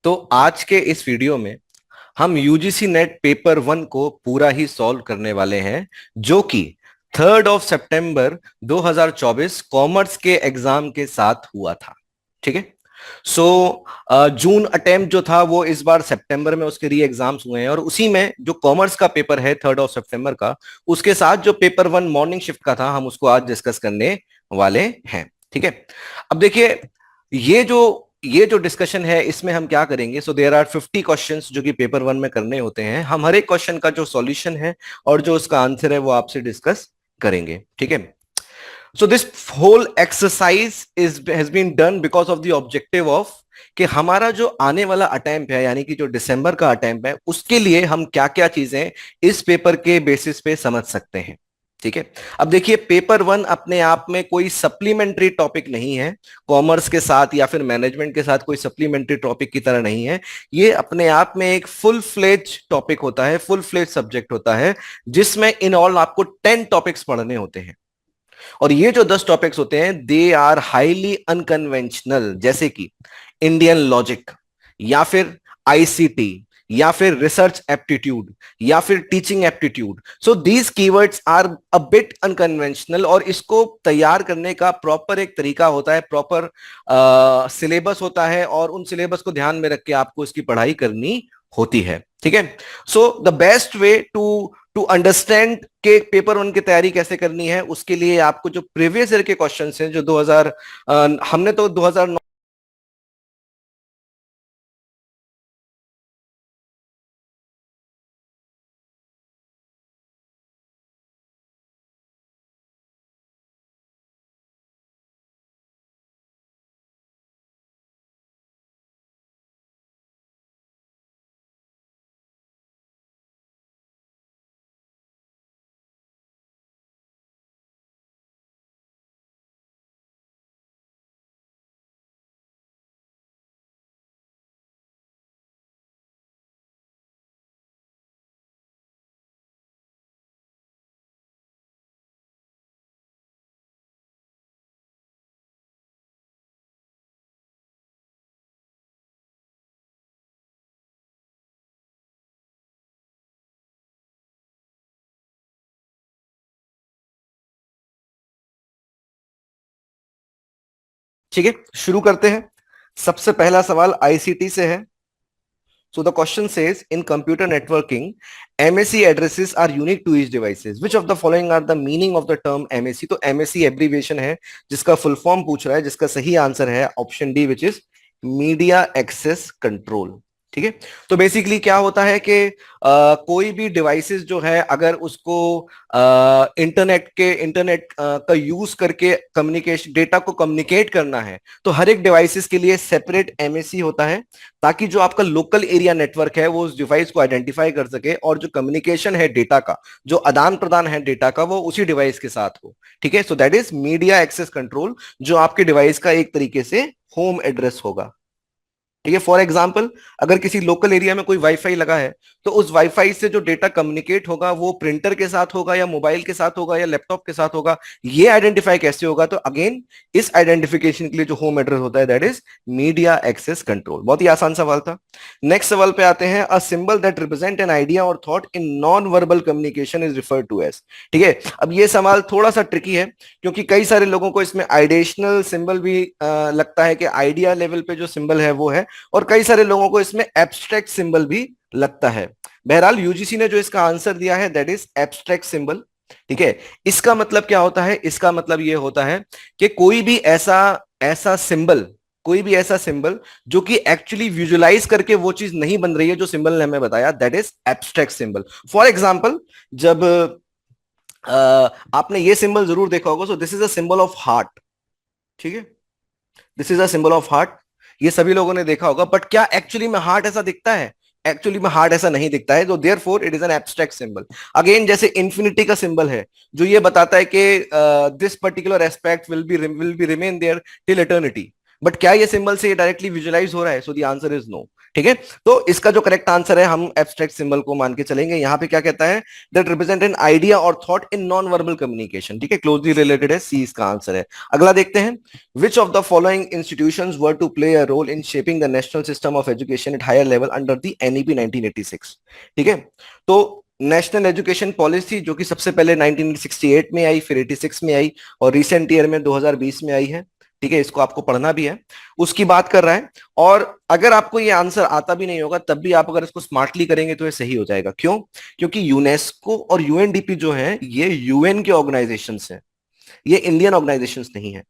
तो आज के इस वीडियो में हम यूजीसी नेट पेपर 1 को पूरा ही सॉल्व करने वाले हैं, जो कि 3 सितंबर 2024 कॉमर्स के एग्जाम के साथ हुआ था। ठीक है। सो जून अटेम्प्ट जो था वो इस बार सितंबर में उसके री एग्जाम्स हुए हैं, और उसी में जो कॉमर्स का पेपर है 3 सितंबर का, उसके साथ जो पेपर 1 मॉर्निंग शिफ्ट का था, हम उसको आज डिस्कस करने वाले हैं। ठीक है। अब देखिए, ये जो ये जो डिस्कशन है इसमें हम क्या करेंगे। सो देयर आर 50 क्वेश्चंस जो कि पेपर 1 में करने होते हैं। हम हर एक क्वेश्चन का जो सॉल्यूशन है और जो उसका आंसर है वो आपसे डिस्कस करेंगे। ठीक है। So this whole exercise is has been done because of the objective of कि हमारा जो आने वाला अटेम्प्ट है, यानी कि जो दिसंबर का अटेम्प्ट है, उसके लिए हम क्या क्या चीजें इस पेपर के बेसिस पे समझ सकते हैं। ठीक है। अब देखिए, पेपर 1 अपने आप में कोई सप्लीमेंट्री टॉपिक नहीं है, कॉमर्स के साथ या फिर मैनेजमेंट के साथ कोई सप्लीमेंट्री टॉपिक की तरह नहीं है। ये अपने आप में एक फुल फ्लेज टॉपिक होता है, फुल फ्लेज सब्जेक्ट होता है, जिसमें इन ऑल आपको 10 टॉपिक्स पढ़ने होते हैं। और ये जो 10 टॉपिक्स होते हैं, दे आर हाईली अनकन्वेंशनल, जैसे कि इंडियन लॉजिक, या फिर आईसीटी, या फिर रिसर्च एप्टीट्यूड, या फिर teaching aptitude. So these keywords are a bit unconventional, और इसको तैयार करने का प्रॉपर एक तरीका होता है, प्रॉपर सिलेबस होता है, और उन सिलेबस को ध्यान में रख के आपको इसकी पढ़ाई करनी होती है। ठीक है। So the best way to to understand के पेपर 1 की तैयारी कैसे करनी है, उसके लिए आपको जो प्रीवियस ईयर के क्वेश्चंस हैं, जो 2000 हमने तो 2009। ठीक है, शुरू करते हैं। सबसे पहला सवाल आईसीटी से है। So the question says, in computer networking, MAC addresses are unique to each devices. Which of the following are the meaning of the term MAC? तो MAC abbreviation है, जिसका फुल फॉर्म पूछ रहा है, जिसका सही आंसर है option D, which is media access control. ठीक है। तो बेसिकली क्या होता है कि कोई भी डिवाइसेस जो है, अगर उसको इंटरनेट का यूज करके कम्युनिकेशन डेटा को कम्युनिकेट करना है, तो हर एक डिवाइसेस के लिए सेपरेट एमएसी होता है, ताकि जो आपका लोकल एरिया नेटवर्क है वो उस डिवाइस को आइडेंटिफाई कर सके, और जो कम्युनिकेशन है डेटा का, जो आदान प्रदान है डेटा का, वो उसी डिवाइस के साथ हो। ठीक है। So that is media access control, जो आपके डिवाइस का एक तरीके से होम एड्रेस होगा। ठीक है। फॉर एग्जाम्पल, अगर किसी लोकल एरिया में कोई वाईफाई लगा है, तो उस वाईफाई से जो डेटा कम्युनिकेट होगा वो प्रिंटर के साथ होगा, या मोबाइल के साथ होगा, या लैपटॉप के साथ होगा। ये आइडेंटिफाई कैसे होगा? तो अगेन, इस आइडेंटिफिकेशन के लिए जो होम एड्रेस होता है, that is media access control. बहुत ही आसान सवाल था। नेक्स्ट सवाल पे आते हैं। A symbol that represent an idea और thought in non verbal communication is referred to as. ठीक है। अब ये सवाल थोड़ा सा ट्रिकी है, क्योंकि कई सारे लोगों को इसमें आइडेशनल सिंबल भी लगता है कि आइडिया लेवल पे जो सिंबल है वो है, और कई सारे लोगों को इसमें एब्स्ट्रैक्ट सिंबल भी लगता है। बहरहाल यूजीसी ने जो इसका आंसर दिया है, दैट इज एब्स्ट्रैक्ट सिंबल। ठीक है। इसका मतलब क्या होता है? इसका मतलब ये होता है कि कोई भी ऐसा ऐसा सिंबल, कोई भी ऐसा सिंबल जो कि एक्चुअली विजुलाइज करके वो चीज नहीं बन रही है जो सिंबल ने हमें बताया, that is abstract symbol. For example, जब आपने ये सिंबल जरूर देखा होगा, सो this is a symbol of heart. ठीक है। This is a symbol of heart. ये सभी लोगों ने देखा होगा, बट क्या एक्चुअली में हार्ट ऐसा दिखता है? एक्चुअली में हार्ट ऐसा नहीं दिखता है, तो therefore it is an abstract symbol. Again, जैसे इंफिनिटी का सिंबल है, जो ये बताता है कि this particular aspect will be remain there till eternity. But क्या ये सिंबल से डायरेक्टली विजुलाइज हो रहा है? So the answer is no. ठीक है। तो इसका जो करेक्ट आंसर है, हम एब्स्ट्रैक्ट सिंबल को मान के चलेंगे। यहां पे क्या कहता है, दैट रिप्रेजेंट एन आइडिया और thought in non verbal communication. ठीक है, क्लोजली रिलेटेड है, सी इसका आंसर है। अगला देखते हैं, which of the following institutions were to play a role in shaping the national system of education at higher level under the NEP 1986। ठीक है, तो नेशनल एजुकेशन पॉलिसी जो कि सबसे पहले 1968 में आई, फिर 86 में आई, और रिसेंट ईयर में 2020 में आई है। ठीक है, इसको आपको पढ़ना भी है, उसकी बात कर रहा है। और अगर आपको ये आंसर आता भी नहीं होगा तब भी आप अगर इसको स्मार्टली करेंगे तो ये सही हो जाएगा। क्यों? क्योंकि यूनेस्को और यूएनडीपी जो है ये यूएन के ऑर्गेनाइजेशंस हैं, ये इंडियन ऑर्गेनाइजेशंस नहीं है।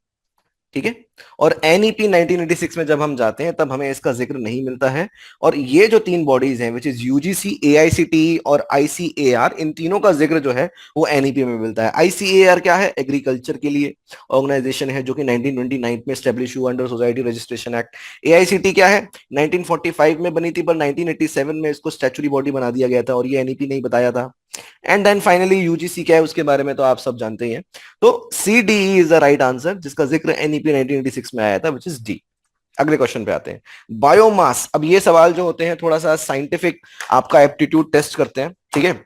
ठीक है, और एनईपी 1986 में जब हम जाते हैं तब हमें इसका जिक्र नहीं मिलता है। और ये जो तीन बॉडीज हैं, विच इज यूजीसी, एआईसीटीई और आईसीएआर, इन तीनों का जिक्र जो है वो एनईपी में मिलता है। आईसीएआर क्या है? एग्रीकल्चर के लिए ऑर्गेनाइजेशन है, जो कि 1929 में स्टेब्लिश हुआ under society registration act. AICT क्या है? 1945 में बनी थी, पर 1987 में इसको स्टैच्यूटरी बॉडी बना दिया गया था, और ये एनईपी नहीं बताया था। एंड देन फाइनली यूजीसी क्या है, उसके बारे में तो आप सब जानते ही हैं। तो C D is the right answer, जिसका जिक्र एनईपी 1986 में आया था, विच इज डी। अगले क्वेश्चन पे आते हैं, बायोमास। अब ये सवाल जो होते हैं थोड़ा सा साइंटिफिक आपका एप्टीट्यूड टेस्ट करते हैं। ठीक है,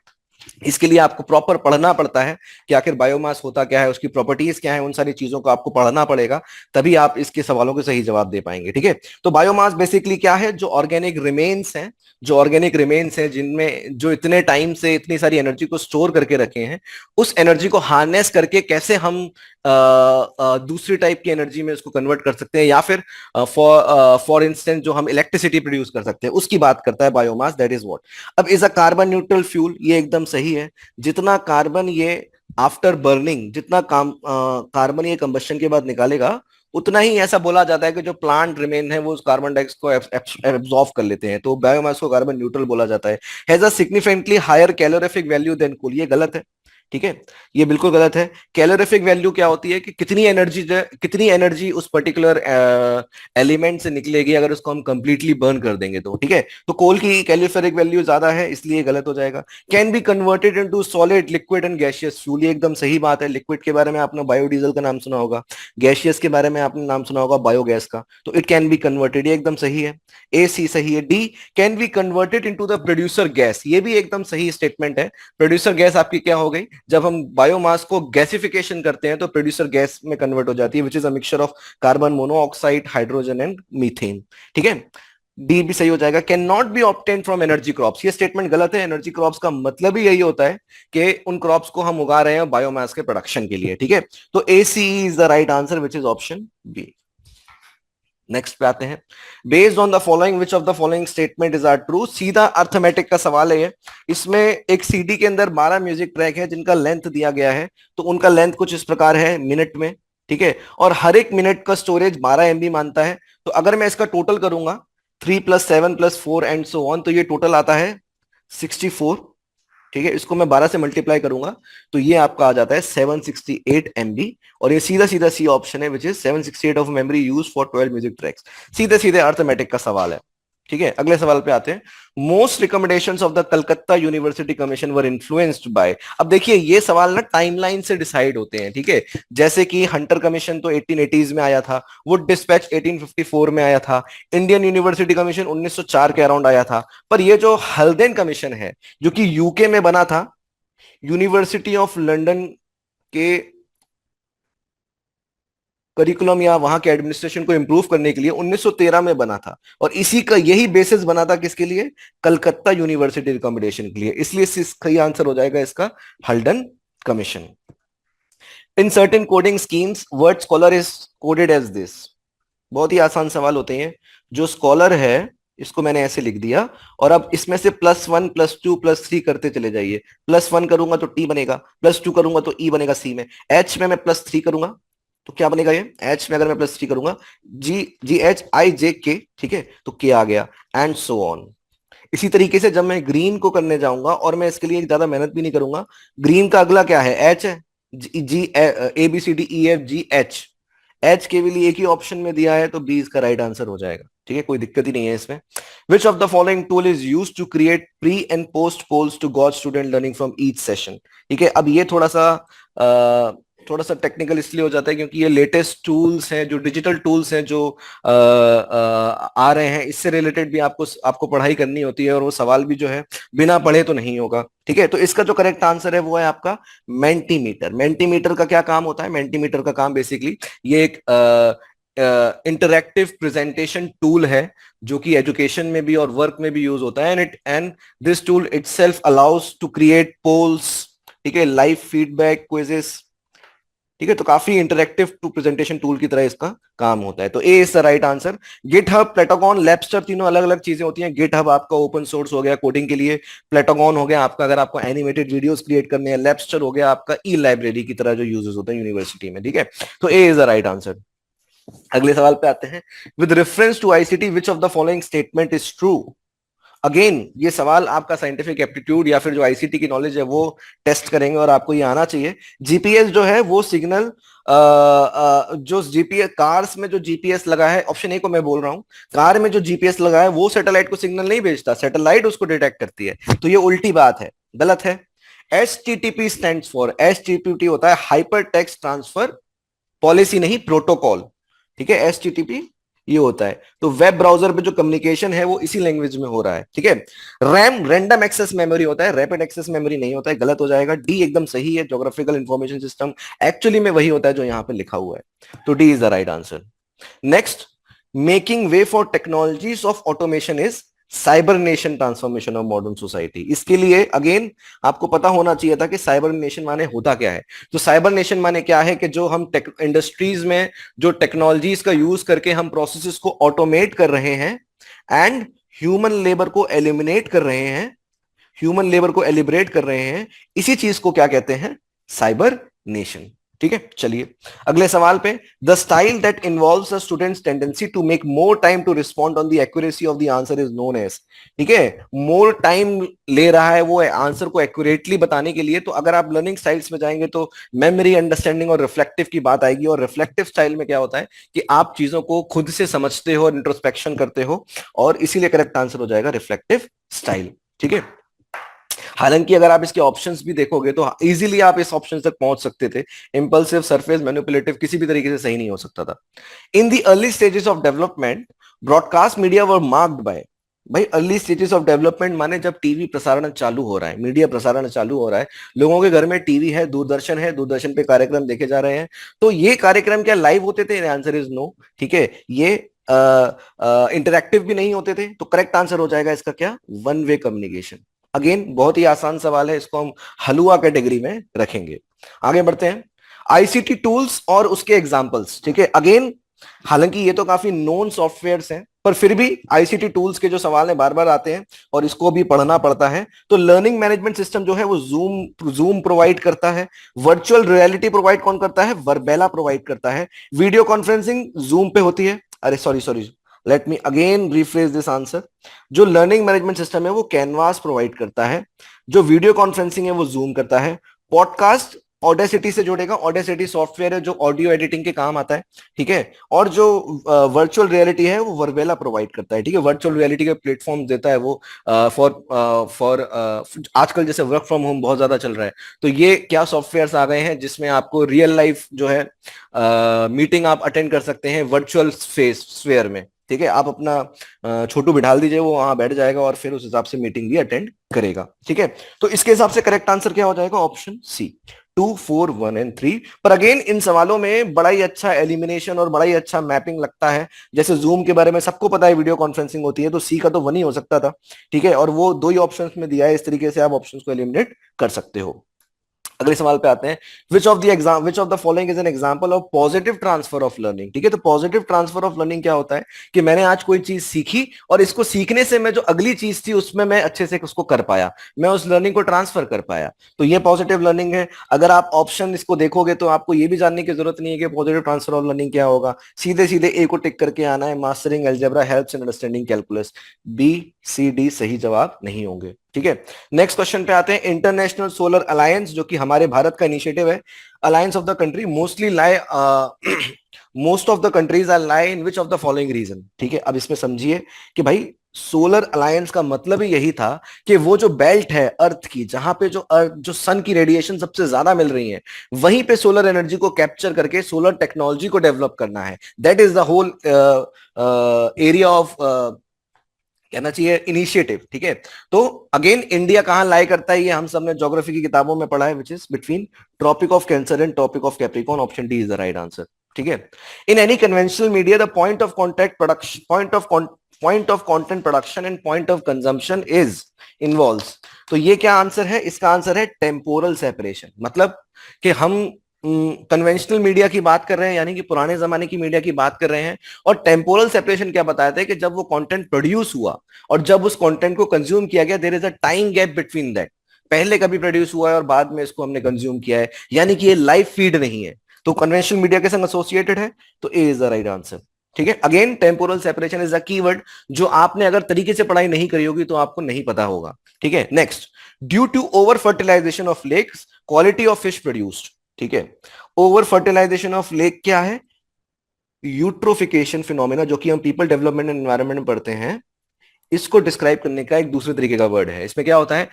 इसके लिए आपको प्रॉपर पढ़ना पड़ता है कि आखिर बायोमास होता क्या है, उसकी प्रॉपर्टीज क्या है, उन सारी चीजों को आपको पढ़ना पड़ेगा, तभी आप इसके सवालों के सही जवाब दे पाएंगे। ठीक है, तो बायोमास बेसिकली क्या है? जो ऑर्गेनिक रिमेन्स हैं, जो ऑर्गेनिक रिमेन्स हैं जिनमें जो इतने टाइम से इतनी सारी एनर्जी को स्टोर करके रखे हैं, उस एनर्जी को हार्नेस करके कैसे हम दूसरी टाइप की एनर्जी में उसको कन्वर्ट कर सकते हैं, या फिर फॉर इंस्टेंस जो हम इलेक्ट्रिसिटी प्रोड्यूस कर सकते हैं, उसकी बात करता है बायोमास। That is what. अब is a carbon neutral fuel, ये एकदम सही है। जितना कार्बन ये आफ्टर बर्निंग, जितना कार्बन ये कंबशन के बाद निकालेगा, उतना ही ऐसा बोला जाता है कि जो प्लांट रिमेन है वो उस कार्बन डाइऑक्साइड को एब्जॉर्ब कर लेते हैं, तो बायोमास को कार्बन न्यूट्रल बोला जाता है। Has a significantly higher calorific value than coal, ये गलत है। ठीक है, ये बिल्कुल गलत है। कैलोरीफिक वैल्यू क्या होती है कि कितनी एनर्जी उस पर्टिकुलर एलिमेंट से निकलेगी अगर उसको हम कंप्लीटली बर्न कर देंगे तो। ठीक है, तो कोल की कैलोरीफिक वैल्यू ज्यादा है, इसलिए गलत हो जाएगा। Can be converted into solid, liquid and gaseous fuel, ये एकदम सही बात है। लिक्विड के बारे में आपने बायोडीजल का नाम सुना होगा, गैसियस के बारे में आपने नाम सुना होगा बायोगैस का, तो इट कैन बी कन्वर्टेड, ये एकदम सही है। ए सी सही है। D, can be converted into the producer gas, ये भी एकदम सही स्टेटमेंट है। प्रोड्यूसर गैस आपकी क्या हो गई? जब हम बायोमास को गैसिफिकेशन करते हैं तो प्रोड्यूसर गैस में कन्वर्ट हो जाती है, which is a mixture of carbon monoxide, hydrogen and methane. ठीक है, डी भी सही हो जाएगा। Can not be obtain from energy crops, ये स्टेटमेंट गलत है। एनर्जी क्रॉप्स का मतलब ही यही होता है कि उन क्रॉप्स को हम उगा रहे हैं बायोमास के प्रोडक्शन के लिए। ठीक है, तो A C is the right answer, which is option B. Next पे आते हैं, based on the following which of the following statement is are true. सीधा अर्थमेटिक का सवाल है ये। इसमें एक सीडी के अंदर 12 म्यूजिक ट्रैक है जिनका लेंथ दिया गया है, तो उनका लेंथ कुछ इस प्रकार है मिनट में। ठीक है, और हर एक मिनट का स्टोरेज 12 MB मानता है। तो अगर मैं इसका टोटल करूंगा 3 + 7 + 4 एंड सो ऑन, तो ये टोटल आता है 64। ठीक है, इसको मैं 12 से मल्टीप्लाई करूंगा तो ये आपका आ जाता है 768 MB, और ये सीधा सीधा सी ऑप्शन है, which is 768 of memory use for 12 music tracks. सीधे सीधे अर्थमेटिक का सवाल है। ठीक है, अगले सवाल पे आते हैं, most recommendations of the Calcutta university commission were influenced by. अब देखिए ये सवाल ना टाइमलाइन से डिसाइड होते हैं। ठीक है, जैसे कि हंटर कमीशन तो 1880s में आया था, वुड डिस्पैच 1854 में आया था, इंडियन यूनिवर्सिटी कमीशन 1904 के अराउंड आया था। पर ये जो हल्देन कमीशन है जो कि यूके में बना था, यूनिवर्सिटी ऑफ लंदन के करिकुलम या वहां के एडमिनिस्ट्रेशन को इंप्रूव करने के लिए 1913 में बना था, और इसी का यही बेसिस बना था किसके लिए? कलकत्ता यूनिवर्सिटी रिकमेंडेशन के लिए। इसलिए सही आंसर हो जाएगा इसका Haldane commission. In certain coding schemes word scholar is coded as this. बहुत ही आसान सवाल होते हैं। जो स्कॉलर है इसको मैंने ऐसे लिख दिया, और अब इसमें से +1 +2 +3 करते चले जाइए। +1 करूंगा तो टी बनेगा, +2 करूंगा तो ई बनेगा सी में, एच में मैं +3 करूंगा तो क्या बनेगा? ये एच में अगर मैं +3 करूंगा, GHIJK, ठीक है, तो के आ गया, एंड सो ऑन। इसी तरीके से जब मैं ग्रीन को करने जाऊंगा, और मैं इसके लिए ज्यादा मेहनत भी नहीं करूंगा, ग्रीन का अगला क्या है? एच है। जी ABCDEFGH, एच के लिए एक ही ऑप्शन में दिया है, तो बी इसका राइट आंसर हो जाएगा। ठीक है, कोई दिक्कत ही नहीं है इसमें। Which of the following tool is use to create pre and post polls to god student learning from each session. ठीक है, अब ये थोड़ा सा थोड़ा सा टेक्निकल इसलिए हो जाता है क्योंकि ये लेटेस्ट टूल्स हैं, जो डिजिटल टूल्स हैं जो आ रहे हैं, इससे रिलेटेड भी आपको आपको पढ़ाई करनी होती है, और वो सवाल भी जो है बिना पढ़े तो नहीं होगा। ठीक है, तो इसका जो करेक्ट आंसर है वो है आपका मेंटीमीटर। मेंटीमीटर का क्या काम होता है? मेंटीमीटर का काम बेसिकली ये एक इंटरैक्टिव प्रेजेंटेशन टूल है जो कि एजुकेशन में भी और वर्क में भी यूज होता है, and this tool itself allows to create polls, ठीक है, लाइव फीडबैक, क्विजेस। ठीक है, तो काफी इंटरेक्टिव टू प्रेजेंटेशन टूल की तरह इसका काम होता है। तो A is the right answer. GitHub, प्लेटागॉन, लैपस्टर, तीनों अलग अलग चीजें होती हैं। गिटहब आपका ओपन सोर्स हो गया कोडिंग के लिए, प्लेटागॉन हो गया आपका अगर आपको एनिमेटेड वीडियोस क्रिएट करने हैं, लैपस्टर हो गया आपका ई लाइब्रेरी की तरह जो यूजेस होते हैं यूनिवर्सिटी में। ठीक है, तो A is the right answer. अगले सवाल पे आते हैं। With reference to ICT which of the following statement is true? Again ये सवाल आपका साइंटिफिक एप्टीट्यूड या फिर जो आईसीटी की नॉलेज है वो टेस्ट करेंगे, और आपको ये आना चाहिए। जीपीएस जो है वो सिग्नल, जो जीपीएस कार्स में जो जीपीएस लगा है, ऑप्शन ए को मैं बोल रहा हूं, कार में जो जीपीएस लगा है वो सैटेलाइट को सिग्नल नहीं भेजता, सैटेलाइट उसको डिटेक्ट करती है। तो ये उल्टी बात है, गलत है। HTTP स्टैंड्स फॉर, HTTP होता है हाइपर टेक्स्ट ट्रांसफर पॉलिसी, नहीं प्रोटोकॉल। ठीक है, HTTP ये होता है। तो वेब ब्राउजर पे जो कम्युनिकेशन है वो इसी लैंग्वेज में हो रहा है। ठीक है, रैम रैंडम एक्सेस मेमोरी होता है, रैपिड एक्सेस मेमोरी नहीं होता है, गलत हो जाएगा। डी एकदम सही है, ज्योग्राफिकल इंफॉर्मेशन सिस्टम एक्चुअली में वही होता है जो यहां पे लिखा हुआ है। तो D is the right answer. Next, making way for technologies of automation is cyber nation transformation of modern society. इसके लिए अगेन आपको पता होना चाहिए था कि साइबर नेशन माने होता क्या है। तो साइबर नेशन माने क्या है कि जो हम इंडस्ट्रीज में जो टेक्नोलॉजीज का यूज करके हम प्रोसेसेस को ऑटोमेट कर रहे हैं एंड ह्यूमन लेबर को एलिमिनेट कर रहे हैं, ह्यूमन लेबर को एलिबरेट कर रहे हैं, इसी चीज को क्या कहते हैं? Cyber nation. ठीक है, चलिए अगले सवाल पे। The style that involves a student's tendency to make more time to respond on the accuracy of the answer is known as. ठीक है, मोर टाइम ले रहा है वो आंसर को एक्यूरेटली बताने के लिए। तो अगर आप लर्निंग स्टाइल्स में जाएंगे तो मेमोरी, अंडरस्टैंडिंग और रिफ्लेक्टिव की बात आएगी। और रिफ्लेक्टिव स्टाइल में क्या होता है कि आप चीजों को खुद से समझते हो, इंट्रोस्पेक्शन करते हो, और इसीलिए करेक्ट आंसर हो जाएगा रिफ्लेक्टिव स्टाइल। ठीक है, हालांकि अगर आप इसके ऑप्शंस भी देखोगे तो इजीली आप इस ऑप्शन तक पहुंच सकते थे। इंपल्सिव, सरफेस, मैनिपुलेटिव किसी भी तरीके से सही नहीं हो सकता था। In the early stages of development broadcast media were marked by. भाई अर्ली स्टेजेस ऑफ डेवलपमेंट माने जब टीवी प्रसारण चालू हो रहा है, मीडिया प्रसारण चालू हो रहा है, लोगों के घर में टीवी है, दूरदर्शन है, दूरदर्शन पे कार्यक्रम देखे जा रहे हैं। तो ये कार्यक्रम क्या लाइव होते थे? Answer is no. ठीक है, ये इंटरैक्टिव भी नहीं होते थे। तो करेक्ट आंसर हो जाएगा इसका क्या? One way communication. अगेन बहुत ही आसान सवाल है, इसको हम हलुआ कैटेगरी में रखेंगे। आगे बढ़ते हैं। आईसीटी टूल्स और उसके एग्जांपल्स। ठीक है, अगेन हालांकि ये तो काफी नोन सॉफ्टवेयर्स हैं, पर फिर भी आईसीटी टूल्स के जो सवाल है बार बार आते हैं और इसको भी पढ़ना पड़ता है। तो लर्निंग मैनेजमेंट सिस्टम जो है वो जूम प्रोवाइड करता है। वर्चुअल रियलिटी प्रोवाइड कौन करता है? वर्बेला प्रोवाइड करता है। वीडियो कॉन्फ्रेंसिंग जूम पे होती है। अरे sorry sorry, let me again rephrase this answer. जो लर्निंग मैनेजमेंट सिस्टम है वो कैनवास प्रोवाइड करता है। जो वीडियो कॉन्फ्रेंसिंग है वो जूम करता है। पॉडकास्ट ऑडेसिटी से जोड़ेगा, ऑडेसिटी सॉफ्टवेयर है जो ऑडियो एडिटिंग के काम आता है। ठीक है, और जो वर्चुअल रियलिटी है वो वर्बेला प्रोवाइड करता है। ठीक है, वर्चुअल रियलिटी के प्लेटफॉर्म देता है वो फॉर आजकल जैसे वर्क फ्रॉम होम बहुत ज्यादा चल रहा है, तो ये क्या सॉफ्टवेयर आ गए हैं जिसमें आपको रियल लाइफ जो है मीटिंग आप अटेंड कर सकते हैं वर्चुअल स्फेयर में। ठीक है, आप अपना छोटू बिठा दीजिए, वो वहां बैठ जाएगा और फिर उस हिसाब से मीटिंग भी अटेंड करेगा। ठीक है, तो इसके हिसाब से करेक्ट आंसर क्या हो जाएगा? Option C, 2, 4, 1 and 3। पर अगेन इन सवालों में बड़ा ही अच्छा एलिमिनेशन और बड़ा ही अच्छा मैपिंग लगता है। जैसे जूम के बारे में सबको पता है, वीडियो कॉन्फ्रेंसिंग होती है, तो सी का तो 1 ही हो सकता था। ठीक है, और वो 2 ही ऑप्शंस में दिया है, इस तरीके से आप ऑप्शंस को एलिमिनेट कर सकते हो। अगले सवाल पे आते हैं। Which of the following is an example of positive transfer of learning. ठीक है, तो पॉजिटिव ट्रांसफर ऑफ लर्निंग क्या होता है कि मैंने आज कोई चीज सीखी और इसको सीखने से मैं जो अगली चीज थी उसमें मैं अच्छे से उसको कर पाया, मैं उस लर्निंग को ट्रांसफर कर पाया, तो ये पॉजिटिव लर्निंग है। अगर आप ऑप्शन इसको देखोगे तो आपको ये भी जानने की जरूरत नहीं है कि पॉजिटिव ट्रांसफर ऑफ लर्निंग क्या होगा, सीधे सीधे ए को टिक करके आना है, mastering algebra helps in understanding calculus. B, C, D सही जवाब नहीं होंगे। ठीक है, नेक्स्ट क्वेश्चन पे आते हैं। इंटरनेशनल सोलर अलायंस, जो कि हमारे भारत का इनिशिएटिव है, alliance of the country mostly lie most of the countries are lie in which of the following region. ठीक है, अब इसमें समझिए कि भाई सोलर अलायंस का मतलब ही यही था कि वो जो बेल्ट है अर्थ की, जहां पे जो अर्थ जो सन की रेडिएशन सबसे ज्यादा मिल रही है, वहीं पे सोलर एनर्जी को कैप्चर करके सोलर टेक्नोलॉजी को डेवलप करना है। That is the whole area of, कहना चाहिए, इनिशिएटिव। ठीक है। तो अगेन इंडिया कहां लाई करता है, ये हम सबने ज्योग्राफी की किताबों में पढ़ा है, which is between Tropic of Cancer and Tropic of Capricorn. Option D is the right answer. ठीक है। In any conventional media the point of contact production, point of content production and point of consumption is involves. तो ये क्या answer है? इसका answer है temporal separation. मतलब कि हम कन्वेंशनल मीडिया की बात कर रहे हैं, यानी कि पुराने जमाने की मीडिया की बात कर रहे हैं। और टेम्पोरल सेपरेशन क्या बताया था कि जब वो कंटेंट प्रोड्यूस हुआ और जब उस कंटेंट को कंज्यूम किया गया, there is a time gap between that. पहले कभी प्रोड्यूस हुआ है और बाद में इसको हमने कंज्यूम किया है, यानी कि ये लाइव फीड नहीं है। तो कन्वेंशनल मीडिया के संग एसोसिएटेड है, तो A is the right answer. ठीक है। Again temporal separation is the keyword, जो आपने अगर तरीके से पढ़ाई नहीं करी होगी तो आपको नहीं पता होगा। ठीक है। Next, due to over fertilisation of lakes, quality of fish produced. ठीक है। ओवर फर्टिलाइजेशन ऑफ लेक क्या है? यूट्रोफिकेशन फिनोमेना, जो कि हम पीपल डेवलपमेंट एंड एनवायरनमेंट में पढ़ते हैं। इसको डिस्क्राइब करने का एक दूसरे तरीके का वर्ड है। इसमें क्या होता है,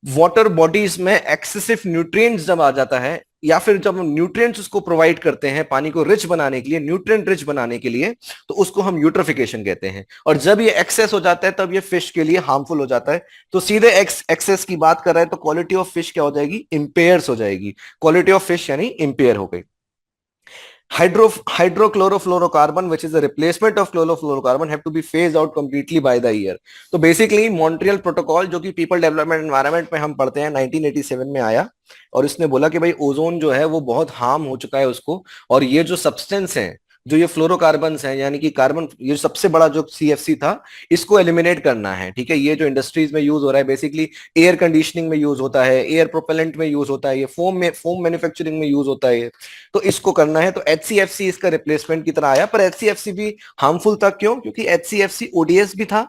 वाटर बॉडीज में एक्सेसिव न्यूट्रिएंट्स जब आ जाता है, या फिर जब हम न्यूट्रिएंट्स उसको प्रोवाइड करते हैं पानी को रिच बनाने के लिए, न्यूट्रिएंट रिच बनाने के लिए, तो उसको हम यूट्रोफिकेशन कहते हैं। और जब ये एक्सेस हो जाता है तब ये फिश के लिए हार्मफुल हो जाता है। तो सीधे एक्सेस की बात कर रहे हैं तो क्वालिटी ऑफ फिश क्या हो जाएगी? इंपेयर्स हो जाएगी। क्वालिटी ऑफ फिश यानी इंपेयर हो गई। Hydrochlorofluorocarbon, which is the replacement of chlorofluorocarbon, have to be phased out completely by the year. तो बेसिकली मॉन्ट्रियल प्रोटोकॉल, जो कि पीपल डेवलपमेंट एनवायरनमेंट में हम पढ़ते हैं, 1987 में आया। और इसने बोला कि भाई ओजोन जो है वो बहुत हार्म हो चुका है उसको, और ये जो सब्सटेंस है, जो ये फ्लोरोकार्बन्स हैं, यानी कि कार्बन, ये सबसे बड़ा जो सीएफसी था, इसको एलिमिनेट करना है। ठीक है। ये जो इंडस्ट्रीज में यूज हो रहा है, बेसिकली एयर कंडीशनिंग में यूज होता है, एयर प्रोपेलेंट में यूज होता है, ये फोम मैन्युफैक्चरिंग में यूज होता है, तो इसको करना है। तो एचसीएफसी इसका रिप्लेसमेंट की तरह आया, पर एचसीएफसी भी हार्मफुल था। क्यों? क्योंकि एचसीएफसी ओडीएस भी था,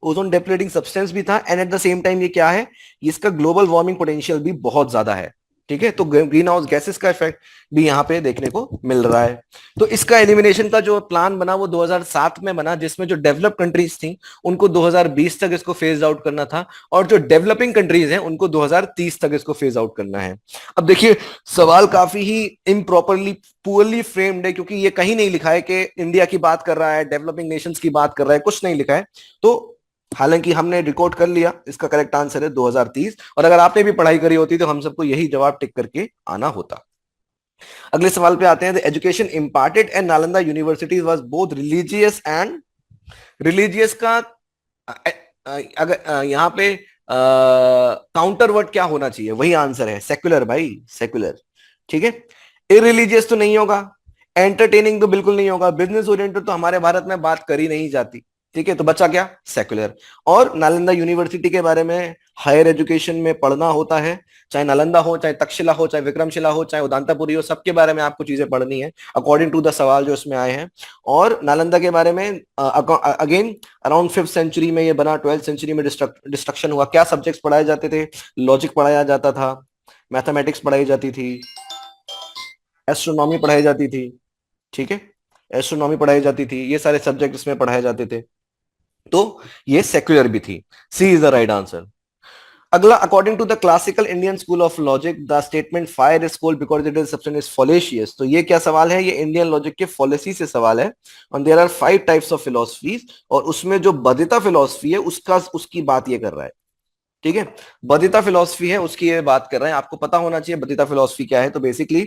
ओजोन डेप्लेटिंग सब्सटेंस भी था, and at the same time ये क्या है, इसका ग्लोबल वार्मिंग पोटेंशियल भी बहुत ज्यादा है। ठीक है। तो ग्रीन हाउस गैसेस का इफेक्ट भी यहाँ पे देखने को मिल रहा है। तो इसका एलिमिनेशन का जो प्लान बना वो 2007 में बना, जिसमें जो डेवलप कंट्रीज थी उनको 2020 तक इसको फेज आउट करना था, और जो डेवलपिंग कंट्रीज हैं उनको 2030 तक इसको फेज आउट करना है। अब देखिए, सवाल काफी ही इम्प्रॉपरली, पुअरली फ्रेम्ड है, क्योंकि ये कहीं नहीं लिखा है कि इंडिया की बात कर रहा है, डेवलपिंग नेशंस की बात कर रहा है, कुछ नहीं लिखा है। तो हालांकि हमने रिकॉर्ड कर लिया, इसका करेक्ट आंसर है 2030। और अगर आपने भी पढ़ाई करी होती तो हम सबको यही जवाब टिक करके आना होता। अगले सवाल पे आते हैं। The education imparted at Nalanda university was both religious and, religious का अगर यहाँ पे काउंटर वर्ड क्या होना चाहिए? वही आंसर है सेक्युलर भाई, सेक्युलर। ठीक है। इरिलीजियस तो नहीं होगा, एंटरटेनिंग तो बिल्कुल नहीं होगा, बिजनेस ओरिएंटेड तो हमारे भारत में बात करी नहीं जाती। ठीक है। तो बचा क्या? सेक्युलर। और नालंदा यूनिवर्सिटी के बारे में हायर एजुकेशन में पढ़ना होता है, चाहे नालंदा हो, चाहे तक्षशिला हो, चाहे विक्रमशिला हो, चाहे उदांतापुरी हो, सबके बारे में आपको चीजें पढ़नी है अकॉर्डिंग टू द सवाल जो इसमें आए हैं। और नालंदा के बारे में अगेन अराउंड 5th सेंचुरी में ये बना, 12th सेंचुरी में डिस्ट्रक्शन हुआ। क्या सब्जेक्ट्स पढ़ाए जाते थे? लॉजिक पढ़ाया जाता था, मैथमेटिक्स पढ़ाई जाती थी, एस्ट्रोनॉमी पढ़ाई जाती थी। ठीक है। एस्ट्रोनॉमी पढ़ाई जाती थी, ये सारे सब्जेक्ट इसमें पढ़ाए जाते थे। तो ये सेक्युलर भी थी। C is the right answer. अगला, according to the classical Indian school of logic the statement fire is cold because it is substance is fallacious. तो ये क्या सवाल है? ये इंडियन लॉजिक के फॉलेसी से सवाल है। और there are 5 types of philosophies, और उसमें जो बदिता फिलोसफी है उसका, उसकी बात ये कर रहा है। ठीक है। बदिता फिलोसफी है उसकी ये बात कर रहे हैं। आपको पता होना चाहिए बदिता फिलोसफी क्या है। तो बेसिकली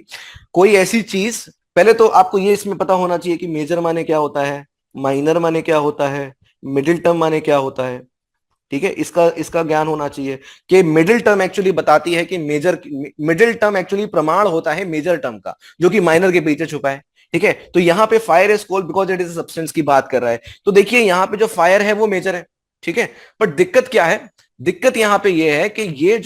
कोई ऐसी चीज, पहले तो आपको ये इसमें पता होना चाहिए कि मेजर माने क्या होता है, माइनर माने क्या होता है, मिडिल टर्म माने क्या होता है। ठीक है। इसका इसका ज्ञान होना चाहिए कि मिडिल टर्म एक्चुअली बताती है कि मेजर, मिडिल टर्म एक्चुअली प्रमाण होता है मेजर टर्म का, जो कि माइनर के पीछे छुपा है। ठीक है। तो यहाँ पे fire is cold because it is substance की बात कर रहा है। तो देखिए यहाँ पे जो फायर है वो मेजर है। ठीक है। बट दिक्कत क्या है? दिक्कत यहाँ पे ये है कि ये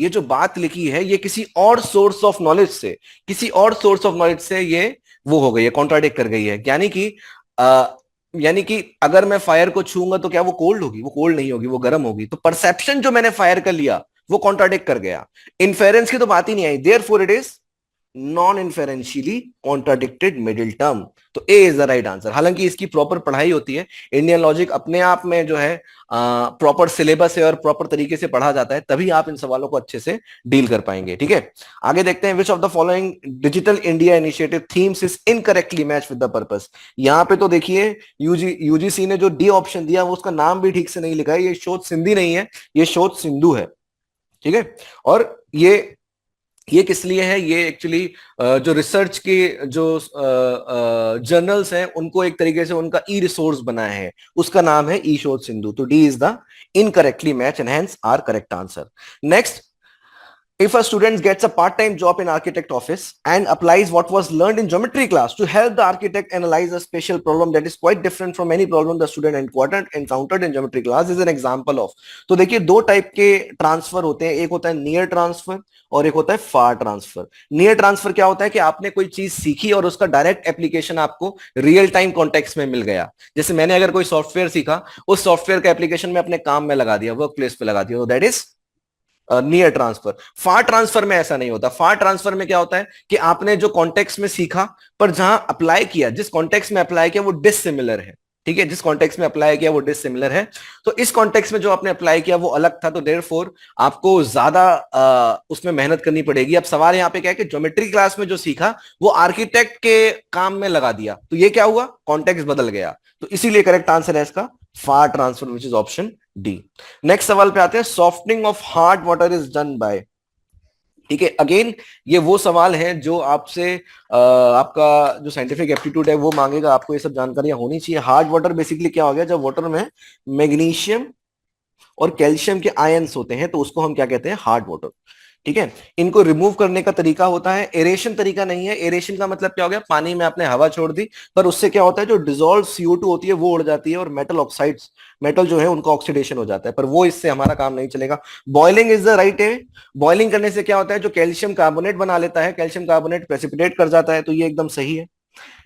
जो बात लिखी है ये किसी और सोर्स ऑफ नॉलेज से, किसी और सोर्स ऑफ नॉलेज से ये वो हो गई है, कॉन्ट्राडिक्ट कर गई है। यानी कि अगर मैं फायर को छूंगा तो क्या वो कोल्ड होगी? वो कोल्ड नहीं होगी, वो गर्म होगी। तो परसेप्शन जो मैंने फायर का लिया वो कॉन्ट्राडिक्ट कर गया। इन्फेरेंस की तो बात ही नहीं आई, therefore it is non inferentially contradicted middle term. तो A is the right answer. हालांकि इसकी प्रॉपर पढ़ाई होती है, इंडियन लॉजिक अपने आप में जो है प्रॉपर सिलेबस है और प्रॉपर तरीके से पढ़ा जाता है, तभी आप इन सवालों को अच्छे से डील कर पाएंगे। ठीक है, आगे देखते हैं। Which of the following digital India initiative themes is incorrectly match with the purpose. यहाँ पे तो देखिए यूजीसी ने जो डी ऑप्शन दिया वो उसका नाम भी ठीक से नहीं लिखा है। ये शोध सिंधी नहीं है, ये शोध सिंधु है। ठीक है, और ये किस लिए है? ये एक्चुअली जो रिसर्च के जो जर्नल्स हैं उनको एक तरीके से उनका ई रिसोर्स बनाया है, उसका नाम है ई शोध सिंधु। तो D is the incorrectly match and hence our correct answer. Next, if a student gets a part-time job in architect office and applies what was learned in geometry class to help the architect analyze a special problem that is quite different from any problem the student encountered in geometry class is an example of। तो देखिए दो type के transfer होते हैं, एक होता है near transfer और एक होता है फार ट्रांसफर। नियर ट्रांसफर क्या होता है कि आपने कोई चीज सीखी और उसका डायरेक्ट एप्लीकेशन आपको रियल टाइम कॉन्टेक्स्ट में मिल गया। जैसे मैंने अगर कोई सॉफ्टवेयर सीखा, उस सॉफ्टवेयर का एप्लीकेशन में अपने काम में लगा दिया, वर्क प्लेस पे लगा दिया, तो that is near transfer. Far transfer में ऐसा नहीं होता। फार ट्रांसफर में क्या होता है कि आपने जो कॉन्टेक्स्ट में सीखा पर जहां अप्लाई किया, जिस कॉन्टेक्स्ट में अप्लाई किया वो डिसिमिलर है। ठीक है, जिस कॉन्टेक्स्ट में अप्लाई किया वो डिसिमिलर है, तो इस कॉन्टेक्स्ट में जो आपने अप्लाई किया वो अलग था, तो देयरफॉर आपको ज्यादा उसमें मेहनत करनी पड़ेगी। अब सवाल यहाँ पे क्या है कि ज्योमेट्री क्लास में जो सीखा वो आर्किटेक्ट के काम में लगा दिया, तो ये क्या हुआ? कॉन्टेक्स्ट बदल गया। तो इसीलिए करेक्ट आंसर है इसका far transfer, which is option D. Next सवाल पे आते हैं। Softening of hard water is done by. ठीक है, अगेन ये वो सवाल है जो आपसे आपका जो साइंटिफिक एप्टीट्यूड है वो मांगेगा, आपको ये सब जानकारियां होनी चाहिए। हार्ड वाटर बेसिकली क्या हो गया? जब वाटर में मैग्नीशियम और कैल्शियम के आयंस होते हैं तो उसको हम क्या कहते हैं? Hard water. ठीक है, इनको रिमूव करने का तरीका होता है, एरेशन तरीका नहीं है। एरेशन का मतलब क्या हो गया? पानी में आपने हवा छोड़ दी, पर उससे क्या होता है, जो डिजोल्व CO2 होती है वो उड़ जाती है और मेटल ऑक्साइड्स, मेटल जो है उनका ऑक्सीडेशन हो जाता है, पर वो इससे हमारा काम नहीं चलेगा। Boiling is the right way. Boiling करने से क्या होता है? जो कैल्शियम कार्बोनेट बना लेता है, कैल्शियम कार्बोनेट प्रेसिपिटेट कर जाता है, तो ये एकदम सही है।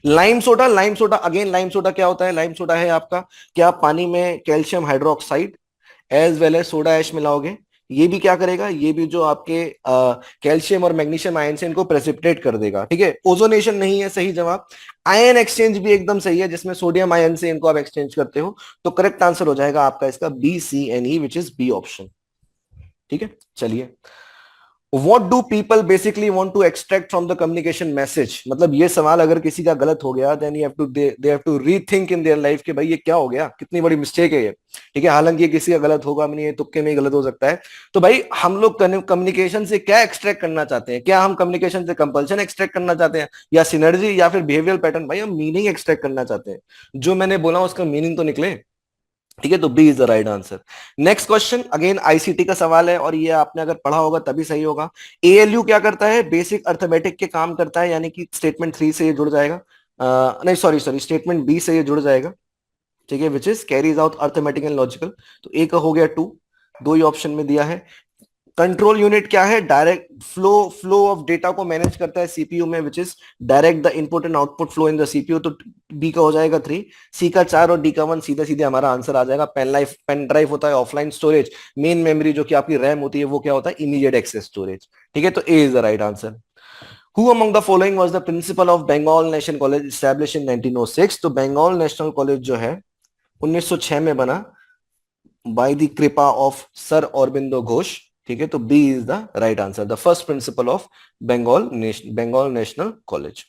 Lime soda, lime soda again, lime soda क्या होता है? लाइम सोडा है आपका, क्या आप पानी में calcium hydroxide as well as soda ash मिलाओगे, ये भी क्या करेगा? ये भी जो आपके कैल्शियम और मैग्नीशियम आयन से इनको प्रेसिपिटेट कर देगा। ठीक है, ओजोनेशन नहीं है सही जवाब। आयन एक्सचेंज भी एकदम सही है, जिसमें सोडियम आयन से इनको आप एक्सचेंज करते हो, तो करेक्ट आंसर हो जाएगा आपका इसका BCNE, which is B option. ठीक है, चलिए। What do people basically want to extract from the communication message? मतलब ये सवाल अगर किसी का गलत हो गया, then you have to they have to rethink in their life कि भाई ये क्या हो गया, कितनी बड़ी मिस्टेक है ये। ठीक है, हालांकि ये किसी का गलत होगा भी नहीं, ये तुक्के में ही गलत हो सकता है। तो भाई हम लोग कम्युनिकेशन से क्या एक्सट्रैक्ट करना चाहते हैं? क्या हम कम्युनिकेशन से कंपल्शन एक्सट्रैक्ट करना चाहते हैं, या सिनर्जी, या फिर बिहेवियरल पैटर्न? भाई हम मीनिंग एक्सट्रैक्ट करना चाहते हैं। जो मैंने बोला उसका मीनिंग तो निकले। ठीक है, तो B is the right answer. Next question again ICT का सवाल है, और ये आपने अगर पढ़ा होगा तभी सही होगा। एएलयू क्या करता है? बेसिक अर्थमेटिक के काम करता है, यानी कि स्टेटमेंट 3 से ये जुड़ जाएगा, नहीं सॉरी सॉरी, स्टेटमेंट बी से ये जुड़ जाएगा। ठीक है, which is carries out arithmetic and logical. तो ए का हो गया 2, दो ही ऑप्शन में दिया है। कंट्रोल यूनिट क्या है? डायरेक्ट फ्लो ऑफ डेटा को मैनेज करता है सीपीयू में, which is direct the input and output flow in the CPU. तो बी का हो जाएगा 3, सी का 4 और डी का 1। सीधे सीधे हमारा आंसर आ जाएगा। पेन ड्राइव होता है ऑफलाइन स्टोरेज, मेन मेमोरी जो कि आपकी रैम होती है वो क्या होता है? Immediate access storage. ठीक है, तो A is the right answer. Who among the following was the principal of Bengal National College established in 1906? तो बंगाल नेशनल कॉलेज जो है 1906 में बना बाय द कृपा ऑफ सर अरबिंदो घोष। ठीक है, तो B is the right answer, the first principal of Bengal national college.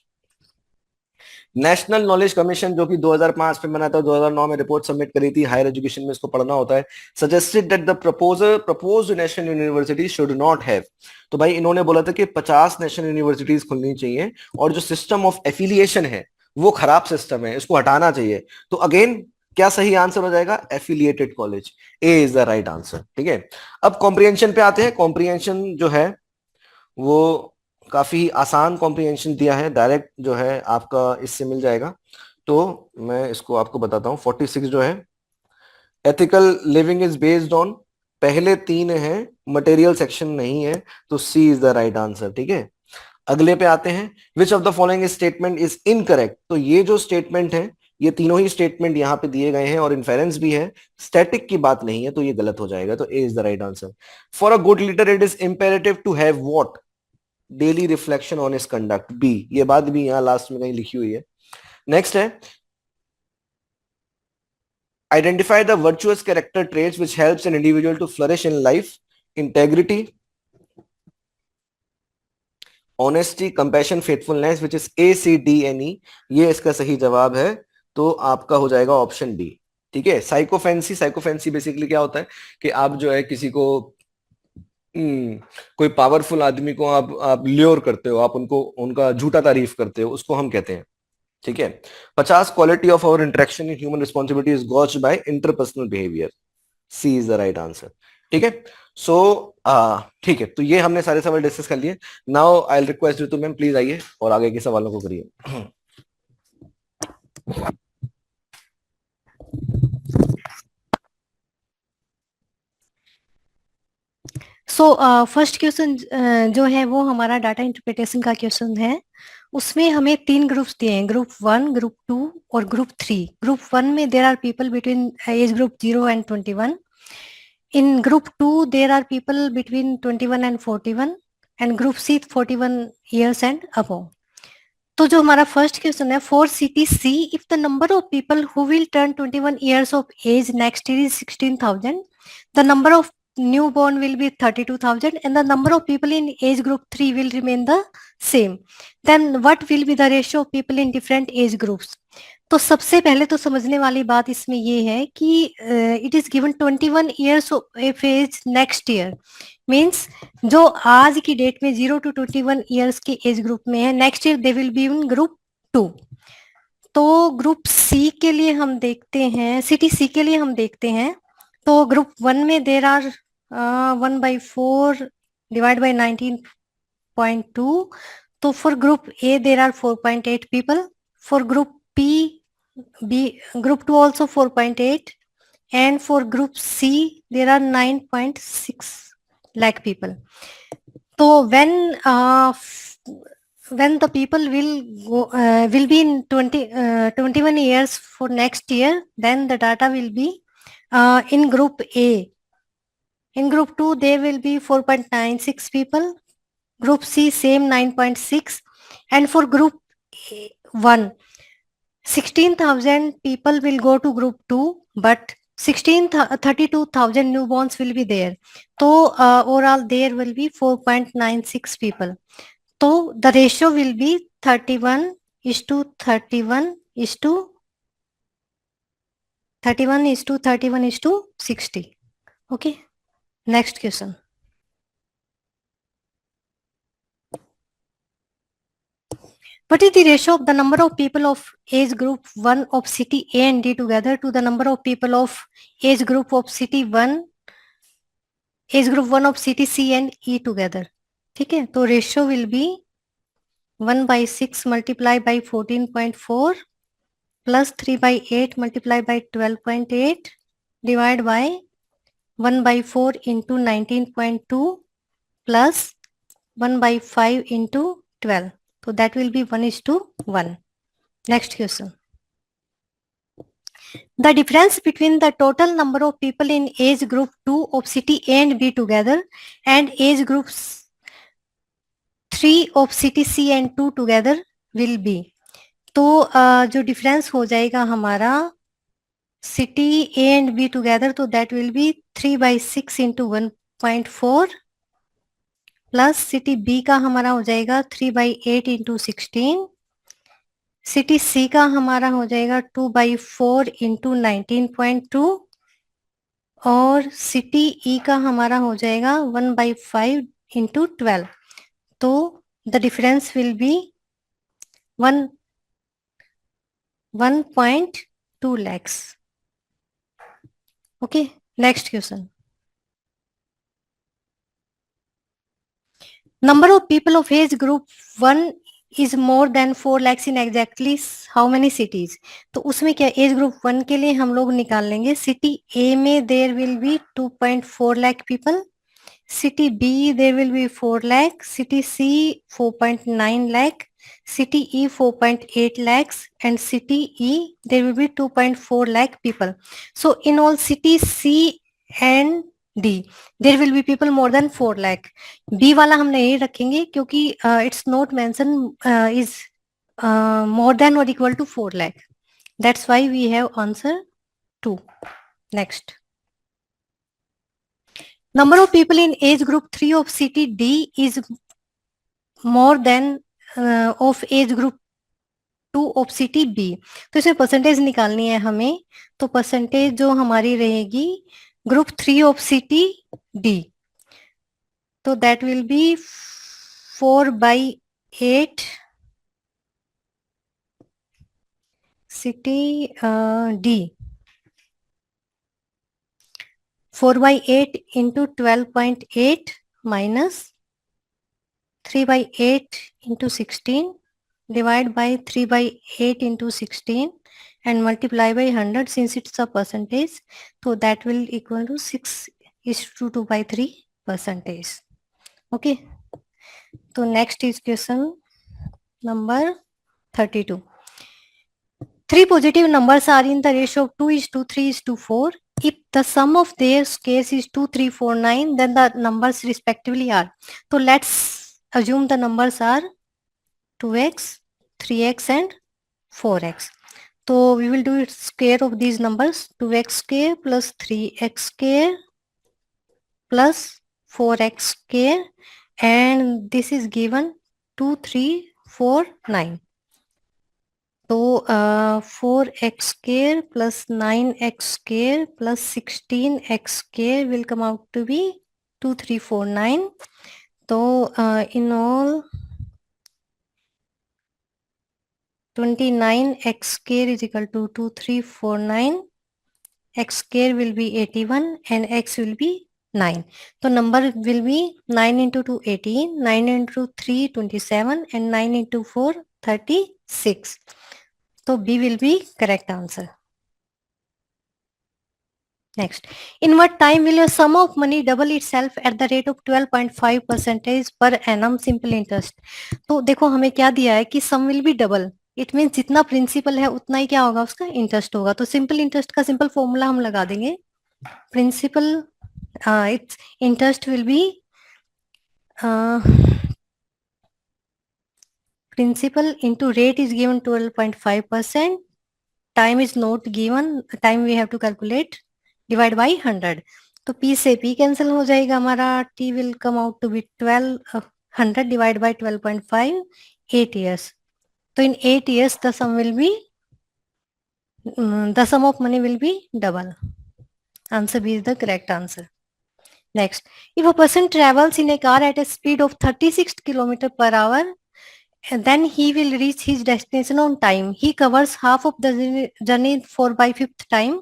National knowledge commission जो कि 2005 में बना था, 2009 में रिपोर्ट सबमिट करी थी, हायर एजुकेशन में इसको पढ़ना होता है। Suggested that the proposed national university should not have. तो भाई इन्होंने बोला था कि 50 नेशनल यूनिवर्सिटीज खुलनी चाहिए, और जो सिस्टम ऑफ एफिलिएशन है वो खराब सिस्टम है, इसको हटाना चाहिए। तो अगेन क्या सही आंसर हो जाएगा? Affiliated college, A is the right answer. ठीक है, अब कॉम्प्रिहेंशन पे आते हैं। कॉम्प्रिहेंशन जो है वो काफी आसान कॉम्प्रिहेंशन दिया है, डायरेक्ट जो है आपका इससे मिल जाएगा। तो मैं इसको आपको बताता हूँ। 46 जो है, ethical living is based on, पहले 3 है, मटेरियल सेक्शन नहीं है, तो सी इज द राइट आंसर। ठीक है, अगले पे आते हैं। Which of the following statement is incorrect? तो ये जो स्टेटमेंट है, ये तीनों ही स्टेटमेंट यहाँ पे दिए गए हैं और इन्फेरेंस भी है, स्टैटिक की बात नहीं है, तो ये गलत हो जाएगा। तो A is the right answer. For a good leader it is imperative to have what? Daily reflection on his conduct, B, ये बात भी यहाँ लास्ट में कहीं लिखी हुई है। नेक्स्ट है identify the virtuous character traits which helps an individual to flourish in life, integrity, honesty, compassion, faithfulness, which is ACDNE, ये इसका सही जवाब है। तो आपका हो जाएगा ऑप्शन डी। ठीक है, साइकोफेंसी, साइकोफेंसी बेसिकली क्या होता है कि आप जो है किसी को कोई पावरफुल आदमी को आप ल्योर करते हो, आप उनको उनका झूठा तारीफ करते हो, उसको हम कहते हैं। ठीक है, 50 quality of our interaction in human responsibility is gauged by interpersonal behaviour, C is the right answer. ठीक है, सो ठीक है, तो ये हमने सारे सवाल डिस्कस कर लिए। Now I request Ritu ma'am please आइए और आगे के सवालों को करिए। सो फर्स्ट क्वेश्चन जो है वो हमारा डाटा इंटरप्रिटेशन का क्वेश्चन है। उसमें हमें 3 ग्रुप्स दिए हैं, ग्रुप 1, ग्रुप 2 और ग्रुप 3। ग्रुप 1 में there are people between age group 0 and 21। In group 2 there are people between 21 and 41 and group C 41 years and above. तो जो हमारा फर्स्ट क्वेश्चन है, for city C if the number of people who will turn 21 years of age next year is 16,000, the number of newborn will be 32,000 and the number of people in age group 3 will remain the same. Then what will be the ratio of people in different age groups? तो सबसे पहले तो समझने वाली बात इसमें ये है कि it is given 21 years of age next year, means जो आज की डेट में 0 to 21 ईयर्स के एज ग्रुप में है, next year they will be in group 2। तो ग्रुप सी के लिए हम देखते हैं, सिटी सी के लिए हम देखते हैं, तो ग्रुप 1 में देर आर 1/4 डिवाइड बाई 19.2। तो for group A there are 4.8 people, for group B group 2 also 4.8 and for group C there are 9.6 lakh people. So when the people will be in 21 years for next year, then the data will be in group A. In group 2 there will be 4.96 people, group C same 9.6, and for group 1 16,000 people will go to group 2 but 32,000 newborns will be there. So overall there will be 4.96 people. So the ratio will be 31 is to 31 is to 31 is to 31 is to 60. Okay, next question. What is the ratio of the number of people of age group 1 of city A and D together to the number of people of age group of city 1, age group 1 of city C and E together? ठीक है, तो ratio will be 1/6 multiplied by 14.4 plus 3/8 multiplied by 12.8 divided by 1/4 into 19.2 plus 1/5 into 12. So that will be 1:1. Next question. The difference between the total number of people in age group 2 of city A and B together and age groups 3 of city C and 2 together will be. तो जो difference हो जाएगा हमारा city A and B together, तो that will be 3/6 into 1.4 plus city B का हमारा हो जाएगा 3/8 into 16, सिटी C का हमारा हो जाएगा 2/4 into 19.2 और सिटी E का हमारा हो जाएगा 1/5 into 12. तो the difference will be 1.2 lakhs. Okay, next question. Number of people of age group 1 is more than 4 lakhs in exactly how many cities? तो उसमें क्या, एज ग्रुप 1 के लिए हम लोग निकाल लेंगे, सिटी A में देर will B 2.4 lakh people, city B there will B 4 lakh, city C 4.9 lakh, city E 4.8 lakhs and city E there will be 2.4 lakh people. So in all city C and D, there will be people more than 4 lakh. B वाला हम नहीं रखेंगे क्योंकि it's not mention is more than or equal to 4 lakh. That's why we have answer 2. Next. Number of people in age group 3 of city D is more than of age group 2 of city B. तो इसमें percentage निकालनी है हमें, तो percentage जो हमारी रहेगी group 3 of city D, तो that will B 4/8 city D, 4/8 into 12.8 minus 3/8 into 16 divide by 3/8 into 16 and multiply by 100 since it's a percentage, so that will equal to 6:2/3 percentage. Okay, so next is question number 32. Three positive numbers are in the ratio of 2:3:4. If the sum of their squares is 2, 3, 4, 9, then the numbers respectively are. So let's assume the numbers are 2x, 3x and 4x. So we will do it square of these numbers, 2x square plus 3x square plus 4x square, and this is given 2, 3, 4, 9. तो 4x square plus 9x square plus 16x square will come out to be 2349. तो in all 29x square is equal to 2349. X square will be 81 and x will be 9. तो number will be 9 into 2 18, 9 into 3 27 and 9 into 4 36. So B will be correct answer. Next, in what time will your sum of money double itself at the rate of 12.5% per annum simple interest? तो देखो हमें क्या दिया है कि sum will be double. It mean जितना principal है उतना ही क्या होगा, उसका इंटरेस्ट होगा. तो सिंपल इंटरेस्ट का सिंपल फॉर्मूला हम लगा देंगे. Principal it's interest will be principal into rate is given 12.5%, time is not given, time we have to calculate, divide by 100. तो P से P कैंसिल हो जाएगा हमारा, T will come out to be 100 divided by 12.5, 8 years. तो in 8 years the sum will be the sum of money will be double. Answer B is the correct answer. Next, if a person travels in a car at a speed of 36 km per hour, and then he will reach his destination on time. He covers half of the journey 4/5 time.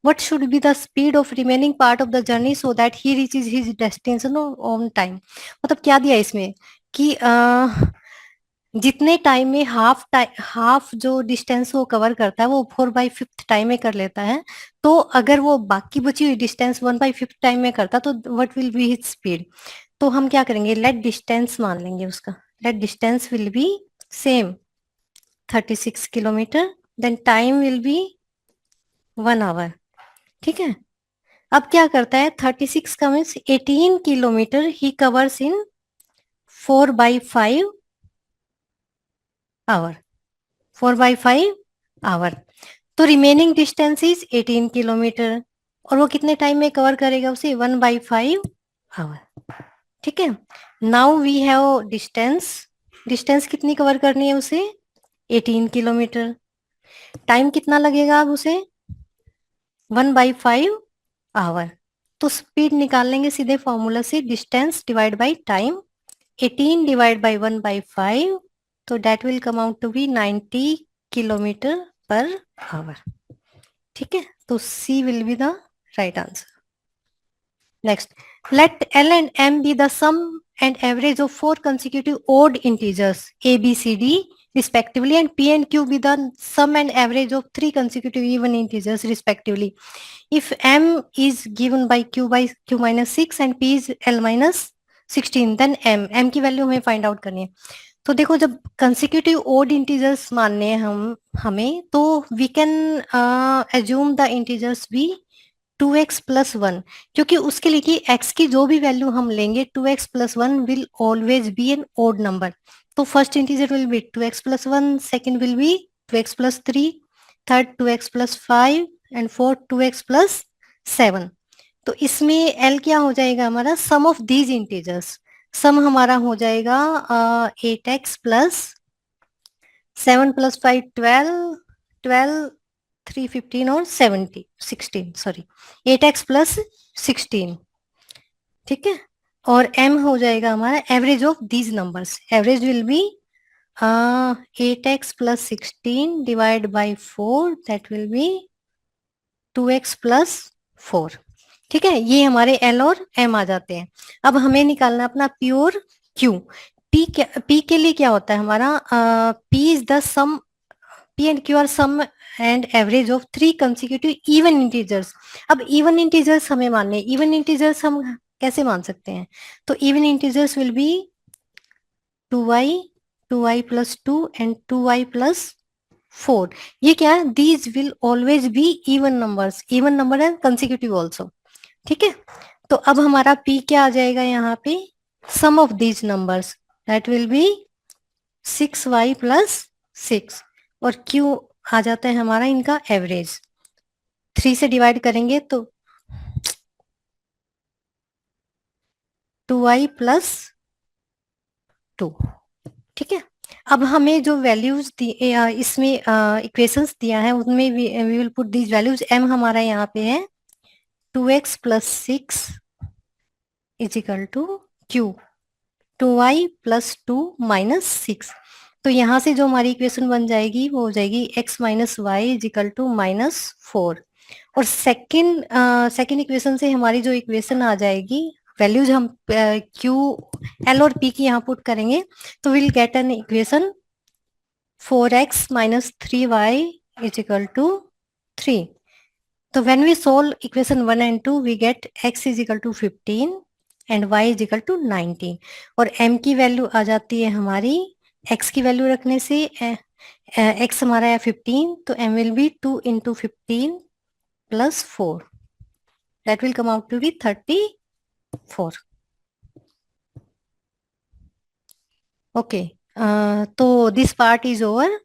What should be the speed of remaining part of the journey so that he reaches his destination on time? मतलब क्या दिया इसमें कि जितने time में half जो distance वो cover करता है वो 4/5 टाइम में कर लेता है. तो अगर वो बाकी बची हुई डिस्टेंस 1/5 टाइम में करता तो what will be his speed. तो हम क्या करेंगे, लेट डिस्टेंस मान लेंगे उसका. Let distance will be same 36 kilometre, then time will be 1 hour. ठीक है, अब क्या करता है, 36 का मीन्स 18 किलोमीटर ही कवर्स इन 4/5 आवर. 4/5 आवर. तो रिमेनिंग डिस्टेंस इज 18 किलोमीटर और वो कितने टाइम में कवर करेगा उसे, 1/5 आवर. ठीक है, now we have distance. Distance कितनी कवर करनी है उसे, 18 किलोमीटर. टाइम कितना लगेगा अब उसे, 1/5 आवर. तो स्पीड निकाल लेंगे सीधे फॉर्मूला से, distance divide by time, 18 divide by 1/5, तो that will come out to be 90 kilometre per hour. ठीक है, तो C will be the right answer. Next, let L and M be the sum and average of 4 consecutive odd integers A, B, C, D respectively, and P and Q be the sum and average of 3 consecutive even integers respectively. If M is given by Q minus 6 and P is L minus 16, then M की value हमें find out करनी है. तो देखो जब consecutive odd integers मानने हैं हमें, तो we can assume the integers be 2x plus one, क्योंकि उसके लिए कि x की जो भी वैल्यू हम लेंगे 2x plus one will always be an odd number. तो first integer will be 2x plus one, second will be 2x plus three, third 2x plus five and fourth 2x plus seven. तो इसमें L क्या हो जाएगा हमारा, sum of these integers. Sum हमारा हो जाएगा 8x प्लस 7 प्लस 5 12, 12 3 15 और 70 16, सॉरी 8x प्लस 16. ठीक है. और m हो जाएगा हमारा average of these numbers. Average will be 8x plus 16 divide by 4, that will be 2x plus 4. ठीक है, ये हमारे L और M आ जाते हैं. अब हमें निकालना अपना P और Q. P के लिए क्या होता है हमारा, P is the sum, P and Q are sum and average of three consecutive even integers. अब इवन इंटीजर्स हमें मानने, इवन इंटीजर्स हम कैसे मान सकते हैं, तो even integers will be 2y, 2y plus 2 and 2y plus 4. ये क्या है, these will always be even numbers, even number and consecutive also. ठीक है. तो अब हमारा P क्या आ जाएगा यहाँ पे, sum of these numbers, that will be 6y plus 6. और Q आ जाता है हमारा इनका एवरेज. 3 से डिवाइड करेंगे तो 2y प्लस 2. ठीक है. अब हमें जो वैल्यूज इसमें इक्वेशंस दिया है उनमें we will put these values. m हमारा यहाँ पे है 2x plus 6 is equal to Q, 2y plus 2 minus 6. तो यहाँ से जो हमारी इक्वेशन बन जाएगी वो हो जाएगी x minus Y is equal to minus 4. और सेकेंड इक्वेशन से हमारी जो इक्वेशन आ जाएगी, वैल्यूज हम Q, L और P की यहाँ पुट करेंगे तो will get an equation 4x minus 3y is equal to 3. तो when we solve equation 1 and 2 we get x is equal to 15 and y is equal to 19. और m की value आ जाती है हमारी, x की वैल्यू रखने से x हमारा है 15, तो m will be 2 into 15 plus 4, that will come out to be 34. Okay, तो this part is over.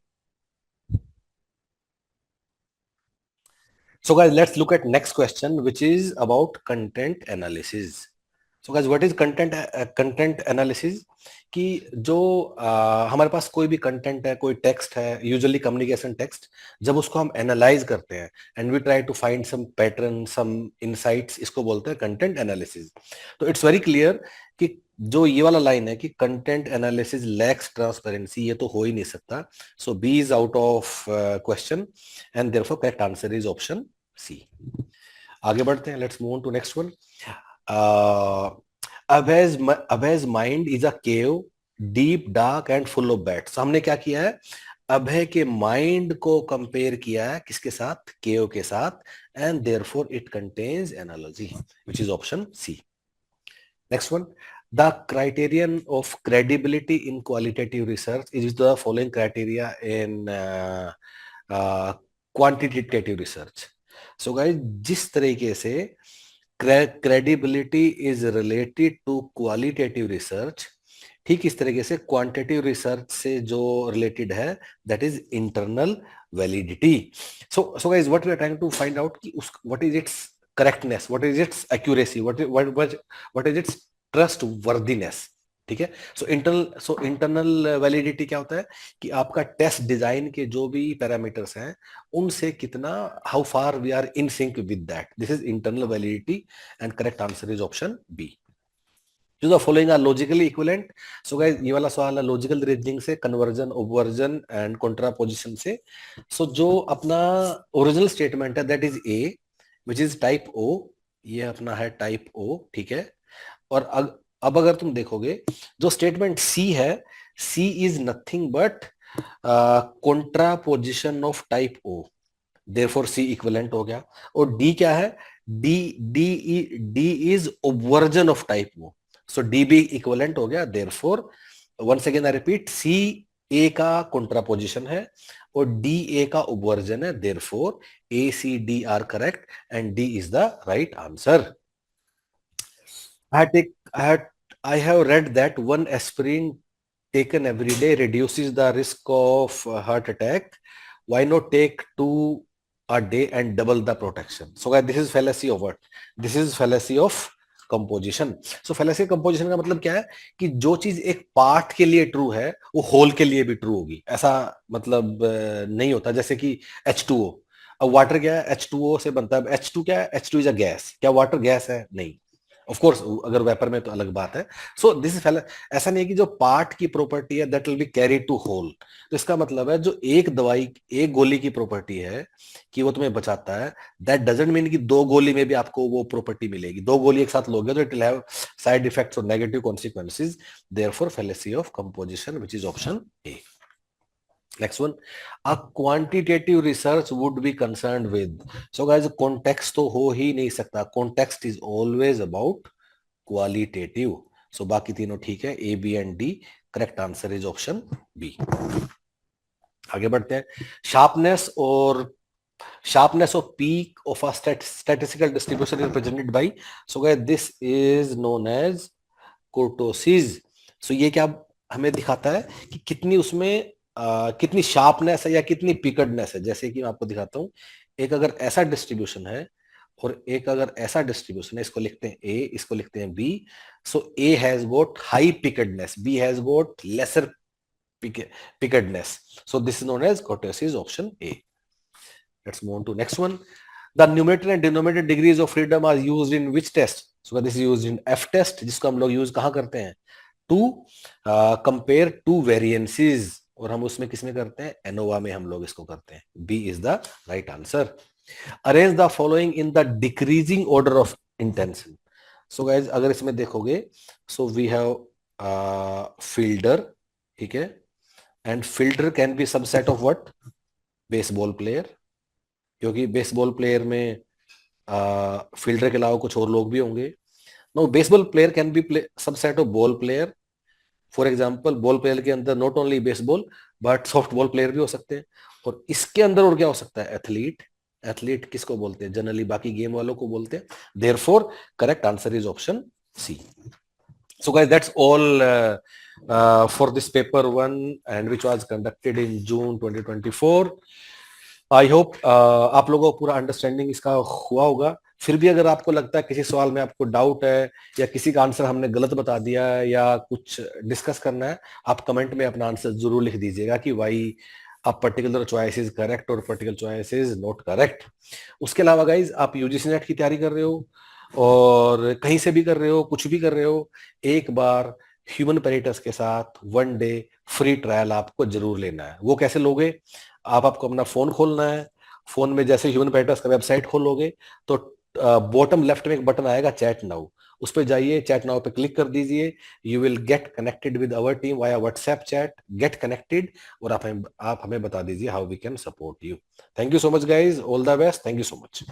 So guys, let's look at next question, which is about content analysis. So guys, what is content analysis? कि जो हमारे पास कोई भी content है, कोई text है, usually communication text, जब उसको हम एनालाइज करते हैं and we try to find some pattern, some insights, इसको बोलते हैं कंटेंट एनालिसिस. तो इट्स वेरी क्लियर कि जो ये वाला लाइन है कि कंटेंट एनालिसिस लैक्स ट्रांसपेरेंसी, ये तो हो ही नहीं सकता. So B is out of question and therefore correct answer is option C. आगे बढ़ते हैं, let's move on to next one. अभय's mind is a cave, deep dark and full of bats. हमने क्या किया है, अभय के माइंड को कंपेयर किया है किसके साथ, केव के साथ, and therefore it contains analogy, which is option C. Next one, the criterion of credibility in qualitative research is the following criteria in quantitative research. So guys, जिस तरीके से credibility is related to qualitative research, ठीक इस तरीके से quantitative research से जो related है that is internal validity. So guys, what we are trying to find out कि उस what is its correctness, what is its accuracy, what is its trustworthiness. ठीक है. सो इंटरनल वैलिडिटी क्या होता है कि आपका टेस्ट डिजाइन के जो भी पैरामीटर्स हैं उनसे कितना, how far we are in sync with that, this is internal validity and correct answer is option B. जो the following are logically equivalent. So guys, ये वाला सवाल है लॉजिकल रीजनिंग से, कन्वर्जन, ओवर्जन एंड कॉन्ट्रापोजिशन से. सो जो अपना ओरिजिनल स्टेटमेंट है that is A which is type O, ये अपना है टाइप ओ. ठीक है. और अब अगर तुम देखोगे जो स्टेटमेंट सी है, C is nothing but contraposition of type O, therefore C equivalent हो गया. और डी क्या है, D is obversion of type O, so D भी इक्विवेलेंट हो गया. Therefore once again I repeat, C A का कॉन्ट्रापोजिशन है और डी ए का उपवर्जन है, therefore A C D are correct and D is the right answer. I take I have read that one aspirin taken every day reduces the risk of heart attack. Why not take two a day and double the protection? So guys, this is fallacy of what? This is fallacy of composition. So fallacy composition का मतलब क्या है कि जो चीज एक part के लिए ट्रू है वो होल के लिए भी ट्रू होगी, ऐसा मतलब नहीं होता. जैसे कि H2O, अब वाटर क्या है, H2O से बनता है. H2 क्या है, H2 इज अ गैस. क्या वाटर गैस है? नहीं. ऑफ कोर्स अगर वेपर में तो अलग बात है. सो दिस इज, ऐसा नहीं है कि जो पार्ट की प्रॉपर्टी है that will be carry to whole. तो इसका मतलब है जो एक दवाई, एक गोली की प्रॉपर्टी है कि वो तुम्हें बचाता है, दैट डजंट मीन कि दो गोली में भी आपको वो प्रॉपर्टी मिलेगी. दो गोली एक साथ लोगे तो it will have side effects और negative consequences. Therefore fallacy of composition which is option A. Next one, a quantitative research would be concerned with. So guys, context तो हो ही नहीं सकता. Context is always about qualitative. So बाकी तीनों ठीक है, A, B and D. Correct answer is option B. आगे बढ़ते हैं. Sharpness of peak of a statistical distribution is represented by. So guys, this is known as kurtosis. So ये क्या हमें दिखाता है कि कितनी उसमें कितनी शार्पनेस है या कितनी पिकडनेस है. जैसे कि मैं आपको दिखाता हूं, एक अगर ऐसा डिस्ट्रीब्यूशन है और एक अगर ऐसा डिस्ट्रीब्यूशन है, इसको लिखते हैं ए, इसको लिखते हैं B. So A has got high peakedness, B has got lesser peakedness. So this is known as kurtosis, option A. Let's move on to next one. The numerator and denominator degrees of freedom are used in which test? So this is used in F test, जिसको हम लोग use कहां करते हैं? To compare two variances. और हम उसमें किसमें करते हैं? एनोवा में हम लोग इसको करते हैं. B is the right answer. Arrange the following in the decreasing order of intention. So guys अगर इसमें देखोगे, सो वी हैव फील्डर, ठीक है, and fielder can be subset of what? Baseball player, क्योंकि बेसबॉल प्लेयर में fielder के अलावा कुछ और लोग भी होंगे. No, baseball player can be subset of ball player. For example, ball player के अंदर not only baseball but soft ball player भी हो सकते हैं. और इसके अंदर और क्या हो सकता है? एथलीट. एथलीट किसको बोलते हैं? जनरली बाकी गेम वालों को बोलते हैं. Therefore correct answer is option C. So guys, that's all for this paper 1 and which was conducted in June 2024. I hope आप लोगों को पूरा अंडरस्टैंडिंग इसका हुआ होगा. फिर भी अगर आपको लगता है किसी सवाल में आपको डाउट है या किसी का आंसर हमने गलत बता दिया है या कुछ डिस्कस करना है, आप कमेंट में अपना आंसर जरूर लिख दीजिएगा कि why a particular choice is correct और particular choice is not correct. उसके अलावा गाइज, आप यूजीसी नेट की तैयारी कर रहे हो और कहीं से भी कर रहे हो, कुछ भी कर रहे हो, एक बार ह्यूमन पेरिटस के साथ 1 डे फ्री ट्रायल आपको जरूर लेना है. वो कैसे लोगे? आपको अपना फोन खोलना है. फोन में जैसे ह्यूमन पेरिटस का वेबसाइट खोलोगे तो बॉटम लेफ्ट में एक बटन आएगा चैट नाउ, उस पर जाइए, चैट नाउ पे क्लिक कर दीजिए. You will get connected with our team via WhatsApp chat. Get connected और आप हमें बता दीजिए how we can support you. Thank you so much guys, all the best. Thank you so much.